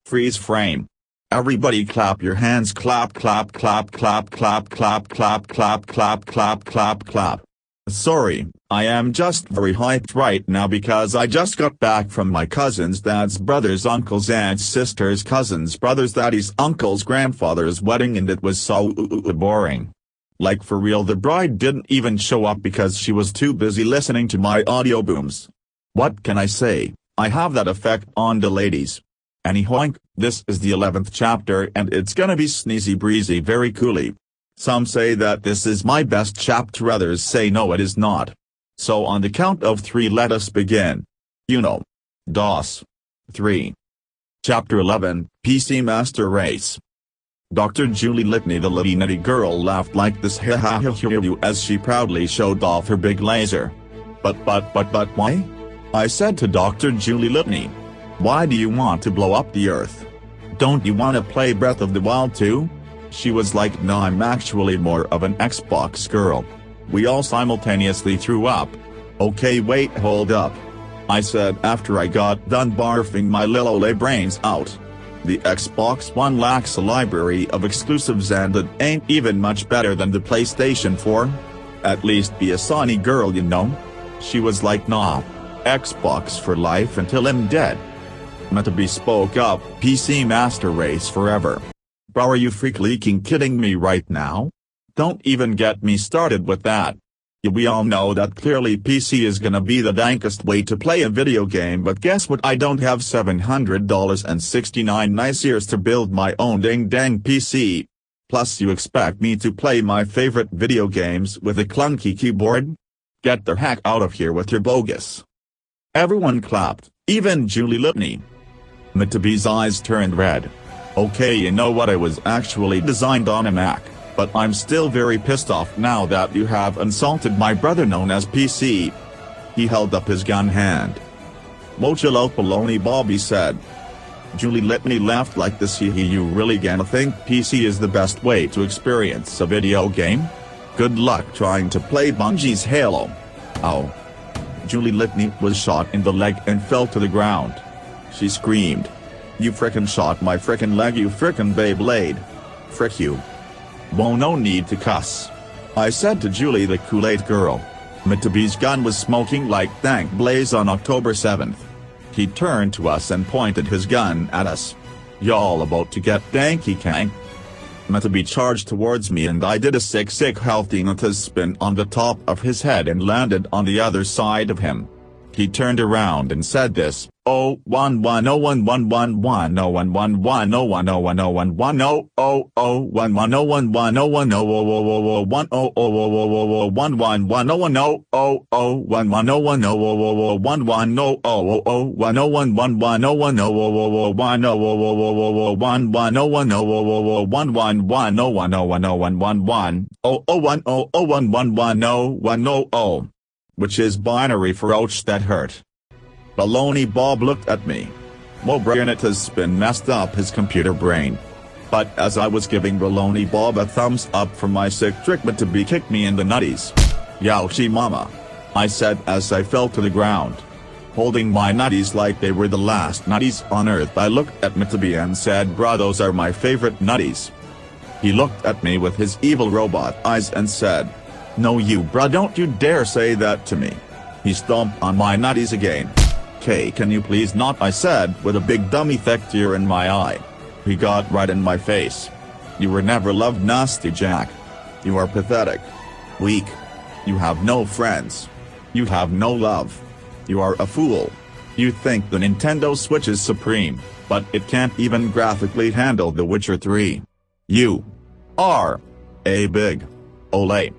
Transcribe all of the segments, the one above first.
Freeze frame. Everybody clap your hands, clap clap clap clap clap clap clap clap clap clap clap clap. Sorry, I am just very hyped right now because I just got back from my cousin's dad's brother's uncle's aunt's sister's cousin's brother's daddy's uncle's grandfather's wedding, and it was so boring. Like for real, the bride didn't even show up because she was too busy listening to my audio booms. What can I say, I have that effect on the ladies. Anyhow, this is the 11th chapter and it's gonna be sneezy breezy very coolly. Some say that this is my best chapter, others say no it is not. So on the count of 3 let us begin. You know. DOS. 3. Chapter 11, PC Master Race. Dr. Julie Litney, the little nutty girl, laughed like this as she proudly showed off her big laser. But why? I said to Dr. Julie Litney. Why do you want to blow up the earth? Don't you want to play Breath of the Wild too? She was like, no, I'm actually more of an Xbox girl. We all simultaneously threw up. Okay, wait, hold up. I said after I got done barfing my lil brains out. The Xbox One lacks a library of exclusives and it ain't even much better than the PlayStation 4. At least be a Sony girl, you know. She was like, nah. Xbox for life until I'm dead. Metabe spoke up, PC Master Race forever. Bro, are you freaking kidding me right now? Don't even get me started with that. Yeah, we all know that clearly PC is gonna be the dankest way to play a video game, but guess what, I don't have $700.69 nice years to build my own dang PC. Plus you expect me to play my favorite video games with a clunky keyboard? Get the heck out of here with your bogus. Everyone clapped, even Julie Litney. Metabe's eyes turned red. Okay, you know what, I was actually designed on a Mac, but I'm still very pissed off now that you have insulted my brother known as PC. He held up his gun hand. Mochilo Baloney Bobby said. Julie Litney laughed like this, you really gonna think PC is the best way to experience a video game? Good luck trying to play Bungie's Halo. Ow. Julie Litney was shot in the leg and fell to the ground. She screamed. You frickin' shot my frickin' leg, you frickin' Beyblade. Frick you. Well, no need to cuss. I said to Julie the Kool-Aid girl. Metabe's gun was smoking like Dank Blaze on October 7th. He turned to us and pointed his gun at us. Y'all about to get danky kank? Metabe charged towards me and I did a sick healthy Natas spin on the top of his head and landed on the other side of him. He turned around and said this, oh 1 1 0 1 1 1 1 0 1 1 1 0 1 0 1 0 1 1 0 0 0 1 1 0 1 1 0 1 0 1 0 1 1 1 0 1 0 0 1 1 0 1 0 1 1 0 1 0 1 0 1 1 1 1 0 1 0 1 0 1 1 0 1 0 1 1 1 0 1 0 1 0 1 1 1 0 1 0 1 1 1 0 1 0, which is binary for ouch that hurt. Baloney Bob looked at me. Mobranitas spin messed up his computer brain. But as I was giving Baloney Bob a thumbs up for my sick trick, Metabe kicked me in the nutties. Yowchi mama. I said as I fell to the ground. Holding my nutties like they were the last nutties on earth, I looked at Metabe and said, bruh, those are my favorite nutties. He looked at me with his evil robot eyes and said, no you bruh, don't you dare say that to me. He stomped on my nutties again. K, can you please not, I said with a big dummy thick tear in my eye. He got right in my face. You were never loved, Nasty Jack. You are pathetic. Weak. You have no friends. You have no love. You are a fool. You think the Nintendo Switch is supreme, but it can't even graphically handle The Witcher 3. You are a big ole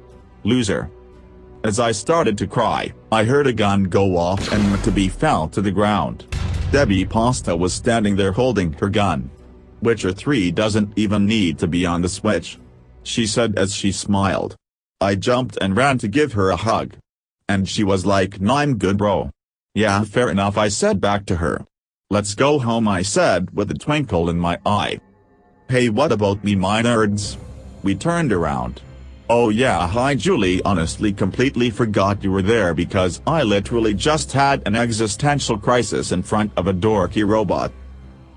loser. As I started to cry, I heard a gun go off and Metabe fell to the ground. Debbie Pasta was standing there holding her gun. Witcher 3 doesn't even need to be on the Switch, she said as she smiled. I jumped and ran to give her a hug. And she was like, "Nah, I'm good bro." Yeah, fair enough, I said back to her. Let's go home, I said with a twinkle in my eye. Hey, what about me, my nerds? We turned around. Oh yeah, hi Julie, honestly completely forgot you were there because I literally just had an existential crisis in front of a dorky robot.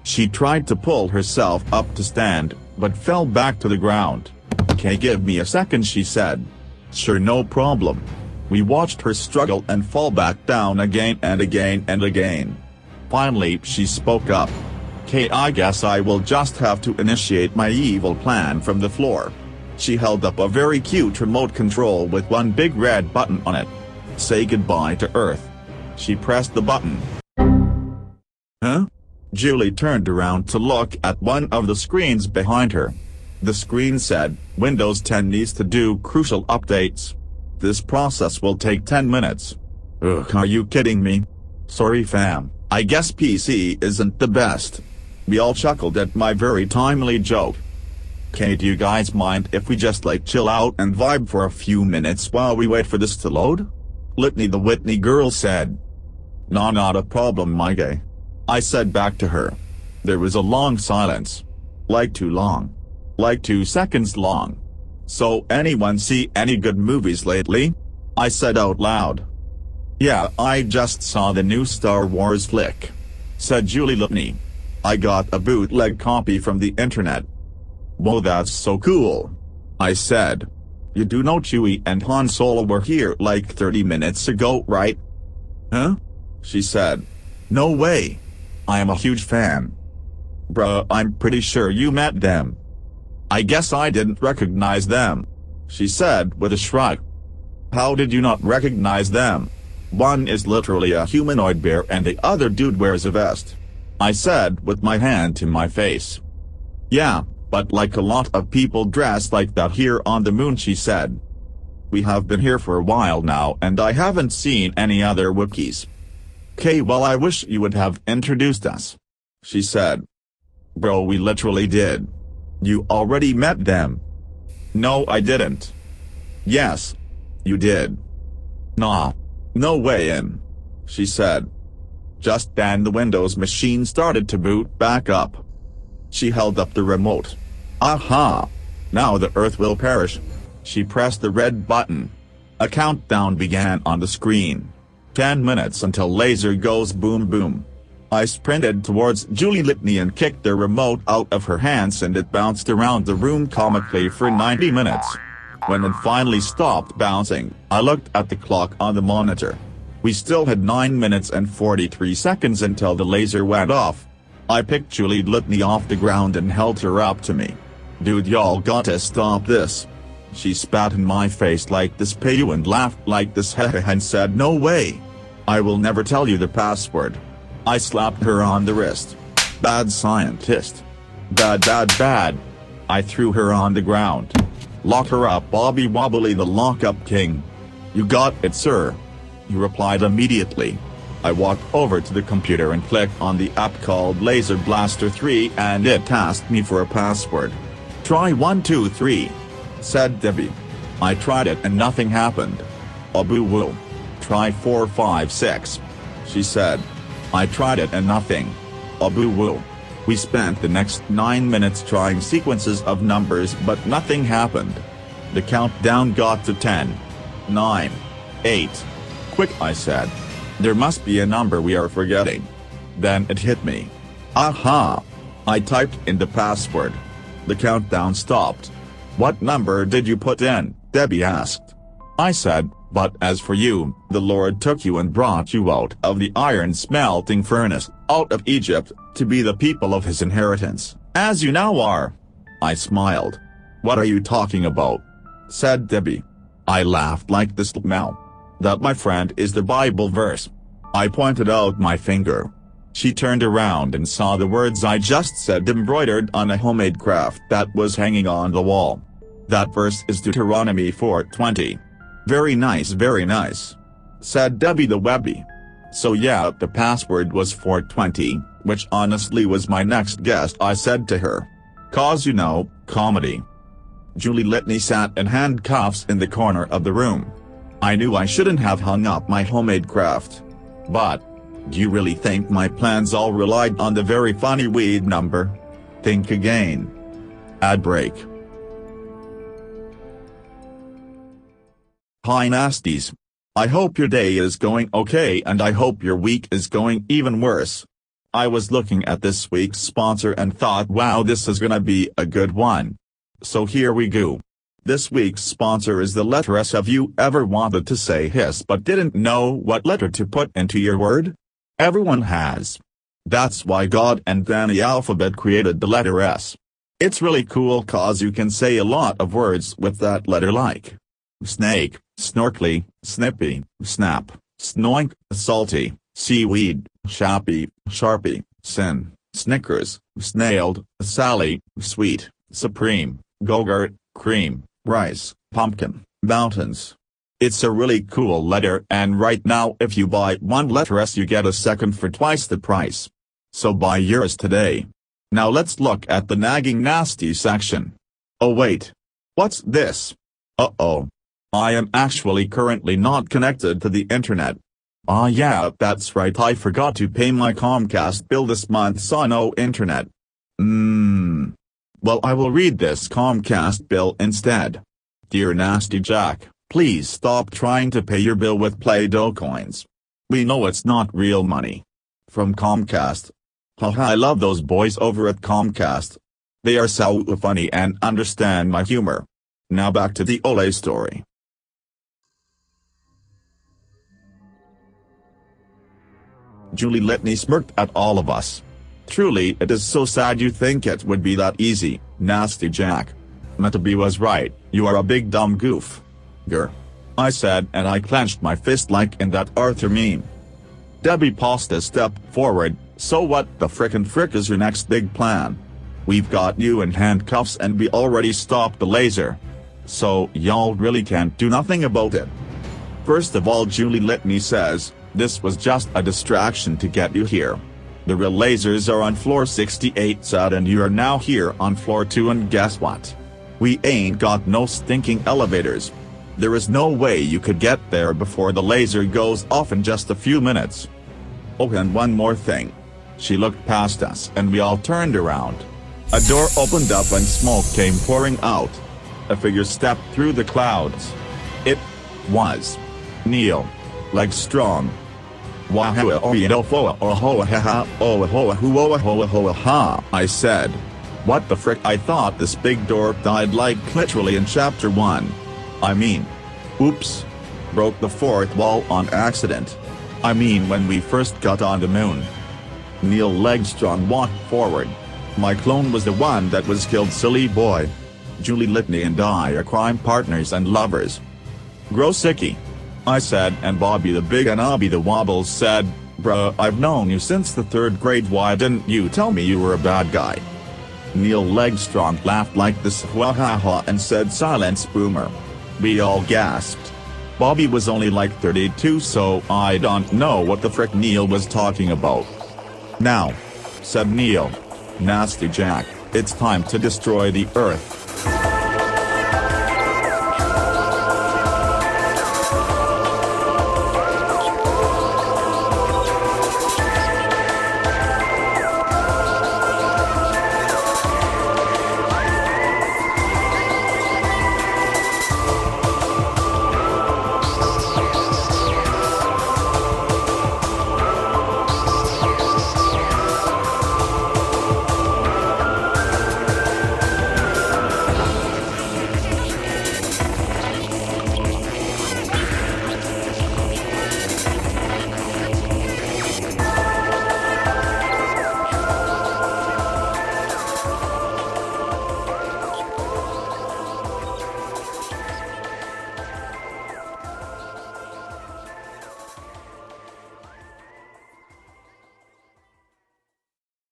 She tried to pull herself up to stand, but fell back to the ground. "Okay, give me a second," she said. "Sure, no problem." We watched her struggle and fall back down again and again and again. Finally she spoke up. "Okay, I guess I will just have to initiate my evil plan from the floor." She held up a very cute remote control with one big red button on it. "Say goodbye to Earth." She pressed the button. Huh? Julie turned around to look at one of the screens behind her. The screen said, "Windows 10 needs to do crucial updates. This process will take 10 minutes. Ugh, are you kidding me? Sorry fam, I guess PC isn't the best. We all chuckled at my very timely joke. "Okay, do you guys mind if we just chill out and vibe for a few minutes while we wait for this to load?" Litany the Whitney girl said. "Nah, not a problem my guy," I said back to her. There was a long silence. Too long. 2 seconds long. "So anyone see any good movies lately?" I said out loud. "Yeah, I just saw the new Star Wars flick," said Julie Litany. "I got a bootleg copy from the internet." "Whoa, that's so cool," I said. "You do know Chewie and Han Solo were here 30 minutes ago, right?" "Huh?" she said. "No way. I am a huge fan." "Bruh, I'm pretty sure you met them." "I guess I didn't recognize them," she said with a shrug. "How did you not recognize them? One is literally a humanoid bear and the other dude wears a vest," I said with my hand to my face. "Yeah, but a lot of people dress like that here on the moon," she said. "We have been here for a while now and I haven't seen any other Wookiees." "'Kay, well I wish you would have introduced us," she said. "Bro, we literally did. You already met them." "No I didn't." "Yes. You did." "Nah. No way in," she said. Just then the Windows machine started to boot back up. She held up the remote. "Aha! Now the Earth will perish." She pressed the red button. A countdown began on the screen. 10 minutes until laser goes boom boom. I sprinted towards Julie Litany and kicked the remote out of her hands and it bounced around the room comically for 90 minutes. When it finally stopped bouncing, I looked at the clock on the monitor. We still had 9 minutes and 43 seconds until the laser went off. I picked Julie Litany off the ground and held her up to me. "Dude, y'all gotta stop this." She spat in my face like this payu and laughed like this and said, "No way. I will never tell you the password." I slapped her on the wrist. "Bad scientist. Bad bad bad." I threw her on the ground. "Lock her up, Bobby Wobbly the lockup king." "You got it sir," he replied immediately. I walked over to the computer and clicked on the app called Laser Blaster 3 and it asked me for a password. "Try 123. said Debbie. I tried it and nothing happened. "Abu woo. Try 456. she said. I tried it and nothing. "Abu woo." We spent the next 9 minutes trying sequences of numbers but nothing happened. The countdown got to 10. 9. 8. "Quick," I said. "There must be a number we are forgetting." Then it hit me. Aha! I typed in the password. The countdown stopped. "What number did you put in?" Debbie asked. I said, "But as for you, the Lord took you and brought you out of the iron smelting furnace, out of Egypt, to be the people of his inheritance, as you now are." I smiled. "What are you talking about?" said Debbie. I laughed like this now. "That, my friend, is the Bible verse." I pointed out my finger. She turned around and saw the words I just said embroidered on a homemade craft that was hanging on the wall. "That verse is Deuteronomy 4:20. Very nice, said Debbie the Webby. "So yeah, the password was 420, which honestly was my next guess," I said to her. "'Cause you know, comedy." Julie Litany sat in handcuffs in the corner of the room. I knew I shouldn't have hung up my homemade craft. But, do you really think my plans all relied on the very funny weed number? Think again. Ad break. Hi nasties. I hope your day is going okay and I hope your week is going even worse. I was looking at this week's sponsor and thought, wow, this is gonna be a good one. So here we go. This week's sponsor is the letter S. Have you ever wanted to say hiss but didn't know what letter to put into your word? Everyone has. That's why God and then the alphabet created the letter S. It's really cool cause you can say a lot of words with that letter, like snake, snorkly, snippy, snap, snoink, salty, seaweed, shappy, sharpie, sin, Snickers, snailed, Sally, sweet, supreme, Go-Gurt, cream, rice, pumpkin, mountains. It's a really cool letter, and right now if you buy one letter S you get a second for twice the price. So buy yours today. Now let's look at the nagging nasty section. Oh wait. What's this? Uh-oh. I am actually currently not connected to the internet. Ah yeah, that's right, I forgot to pay my Comcast bill this month, so no internet. Well, I will read this Comcast bill instead. Dear Nasty Jack, please stop trying to pay your bill with Play-Doh coins. We know it's not real money. From Comcast. Haha, I love those boys over at Comcast. They are so funny and understand my humor. Now back to the Ole story. Julie Litney smirked at all of us. Truly, it is so sad you think it would be that easy, Nasty Jack. Metaby was right, you are a big dumb goof. Grr. I said, and I clenched my fist like in that Arthur meme. Debbie Pasta stepped forward. So what the frickin' frick is your next big plan? We've got you in handcuffs and we already stopped the laser. So y'all really can't do nothing about it. First of all, Julie Litney says, this was just a distraction to get you here. The real lasers are on floor 68 sad and you are now here on floor 2 and guess what? We ain't got no stinking elevators. There is no way you could get there before the laser goes off in just a few minutes. Oh, and one more thing. She looked past us and we all turned around. A door opened up and smoke came pouring out. A figure stepped through the clouds. It was Neil Legstrong. I said. What the frick? I thought this big door died like literally in chapter 1. I mean. Oops. Broke the fourth wall on accident. I mean when we first got on the moon. Neil Legstrong walked forward. My clone was the one that was killed, silly boy. Julie Litney and I are crime partners and lovers. Gross icky. I said, and Bobby the Big and Abby the Wobbles said, bruh, I've known you since the 3rd grade, why didn't you tell me you were a bad guy? Neil Legstrong laughed like this ha and said, silence boomer. We all gasped. Bobby was only like 32, so I don't know what the frick Neil was talking about. Now, said Neil. Nasty Jack, it's time to destroy the Earth.